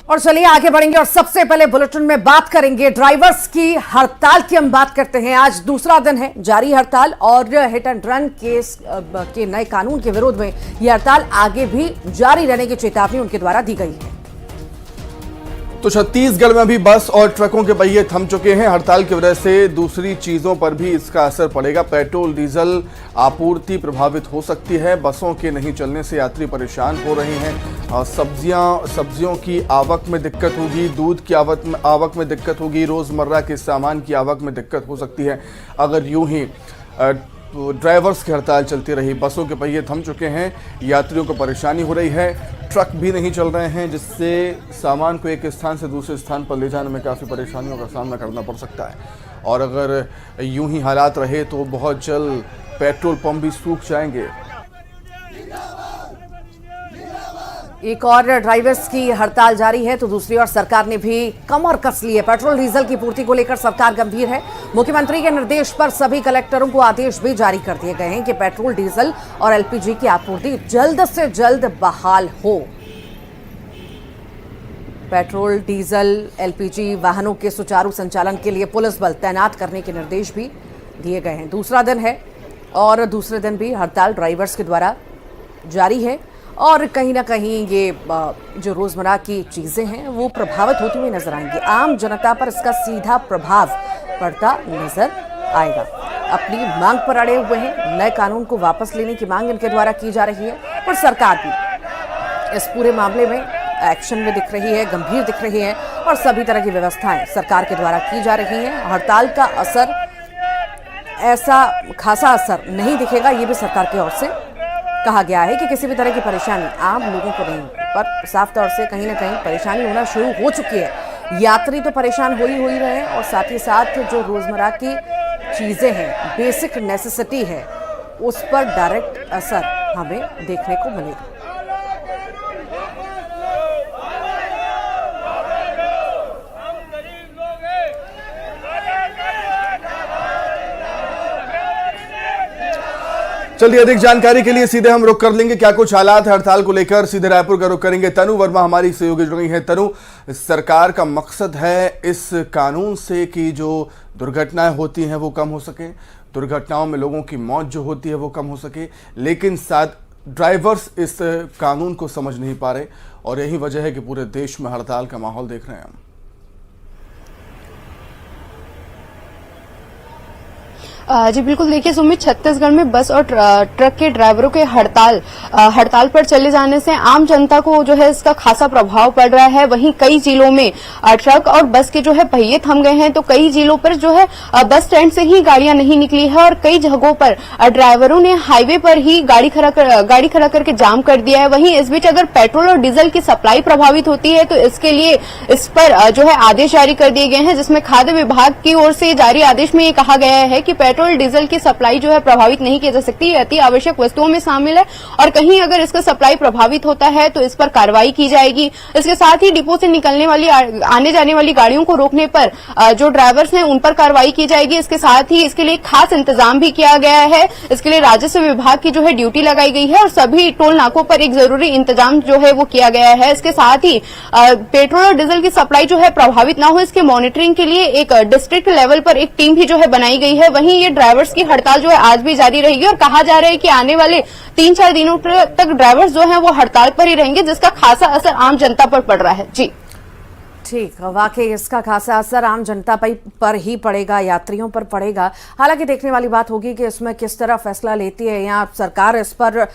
और चलिए आगे बढ़ेंगे और सबसे पहले बुलेटिन में बात करेंगे ड्राइवर्स की हड़ताल की। हम बात करते हैं, आज दूसरा दिन है जारी हड़ताल और हिट एंड रन केस के नए कानून के विरोध में यह हड़ताल आगे भी जारी रहने की चेतावनी उनके द्वारा दी गई है। तो छत्तीसगढ़ में भी बस और ट्रकों के पहिए थम चुके हैं। हड़ताल की वजह से दूसरी चीजों पर भी इसका असर पड़ेगा। पेट्रोल डीजल आपूर्ति प्रभावित हो सकती है। बसों के नहीं चलने से यात्री परेशान हो रहे हैं। सब्जियों की आवक में दिक्कत होगी, दूध की आवक में दिक्कत होगी, रोजमर्रा के सामान की आवक में दिक्कत हो सकती है अगर यूं ही ड्राइवर्स की हड़ताल चलती रही। बसों के पहिए थम चुके हैं, यात्रियों को परेशानी हो रही है, ट्रक भी नहीं चल रहे हैं, जिससे सामान को एक स्थान से दूसरे स्थान पर ले जाने में काफ़ी परेशानियों का सामना करना पड़ सकता है। और अगर यूं ही हालात रहे तो बहुत जल्द पेट्रोल पंप भी सूख जाएंगे। एक और ड्राइवर्स की हड़ताल जारी है तो दूसरी ओर सरकार ने भी कमर कस ली है। पेट्रोल डीजल की पूर्ति को लेकर सरकार गंभीर है। मुख्यमंत्री के निर्देश पर सभी कलेक्टरों को आदेश भी जारी कर दिए गए हैं कि पेट्रोल डीजल और एलपीजी की आपूर्ति जल्द से जल्द बहाल हो। पेट्रोल डीजल एलपीजी वाहनों के सुचारू संचालन के लिए पुलिस बल तैनात करने के निर्देश भी दिए गए हैं। दूसरा दिन है और दूसरे दिन भी हड़ताल ड्राइवर्स के द्वारा जारी है और कहीं ना कहीं ये जो रोजमर्रा की चीजें हैं वो प्रभावित होती हुई नजर आएंगी। आम जनता पर इसका सीधा प्रभाव पड़ता नजर आएगा। अपनी मांग पर अड़े हुए हैं। नए कानून को वापस लेने की मांग इनके द्वारा की जा रही है और सरकार भी इस पूरे मामले में एक्शन में दिख रही है, गंभीर दिख रही है और सभी तरह की व्यवस्थाएं सरकार के द्वारा की जा रही हैं। हड़ताल का असर ऐसा खासा असर नहीं दिखेगा, ये भी सरकार की ओर से कहा गया है कि किसी भी तरह की परेशानी आम लोगों को नहीं, पर साफ तौर से कहीं ना कहीं परेशानी होना शुरू हो चुकी है। यात्री तो परेशान हो ही रहे हैं और साथ ही साथ जो रोजमर्रा की चीजें हैं, बेसिक नेसेसिटी है, उस पर डायरेक्ट असर हमें देखने को मिलेगा। चलिए अधिक जानकारी के लिए सीधे हम रुख कर लेंगे क्या कुछ हालात है हड़ताल को लेकर। सीधे रायपुर का रुख करेंगे। तनु वर्मा हमारी सहयोगी जुड़ गई है। तनु, सरकार का मकसद है इस कानून से कि जो दुर्घटनाएं होती हैं वो कम हो सके, दुर्घटनाओं में लोगों की मौत जो होती है वो कम हो सके, लेकिन साथ ड्राइवर्स इस कानून को समझ नहीं पा रहे और यही वजह है कि पूरे देश में हड़ताल का माहौल देख रहे हैं हम। जी बिल्कुल, देखिए सुमित, छत्तीसगढ़ में बस और ट्रक के ड्राइवरों के हड़ताल पर चले जाने से आम जनता को जो है इसका खासा प्रभाव पड़ रहा है। वहीं कई जिलों में ट्रक और बस के जो है पहिए थम गए हैं, तो कई जिलों पर जो है बस स्टैंड से ही गाड़ियां नहीं निकली है और कई जगहों पर ड्राइवरों ने हाईवे पर ही गाड़ी खड़ा करके जाम कर दिया है। वहीं इस बीच अगर पेट्रोल और डीजल की सप्लाई प्रभावित होती है तो इसके लिए इस पर जो है आदेश जारी कर दिए गए हैं, जिसमें खाद्य विभाग की ओर से जारी आदेश में ये कहा गया है कि पेट्रोल डीजल की सप्लाई जो है प्रभावित नहीं की जा सकती। ये अति आवश्यक वस्तुओं में शामिल है और कहीं अगर इसका सप्लाई प्रभावित होता है तो इस पर कार्रवाई की जाएगी। इसके साथ ही डिपो से निकलने वाली आने जाने वाली गाड़ियों को रोकने पर जो ड्राइवर्स हैं उन पर कार्रवाई की जाएगी। इसके साथ ही इसके लिए खास इंतजाम भी किया गया है। इसके लिए राजस्व विभाग की जो है ड्यूटी लगाई गई है और सभी टोल नाकों पर एक जरूरी इंतजाम जो है वो किया गया है। इसके साथ ही पेट्रोल और डीजल की सप्लाई जो है प्रभावित न हो, इसके मॉनिटरिंग के लिए एक डिस्ट्रिक्ट लेवल पर एक टीम भी जो है बनाई गई है। वहीं ये ड्राइवर्स की हड़ताल जो है आज भी जारी रहेगी और कहा जा रहा है कि आने वाले 3-4 दिनों तक ड्राइवर्स जो हैं वो हड़ताल पर ही रहेंगे, जिसका खासा असर आम जनता पर पड़ रहा है। जी ठीक, वाकई इसका खासा असर आम जनता पर ही पड़ेगा, यात्रियों पर पड़ेगा। हालांकि देखने वाली बात होगी कि इसमें किस तरह फैसला लेती है या सरकार इस पर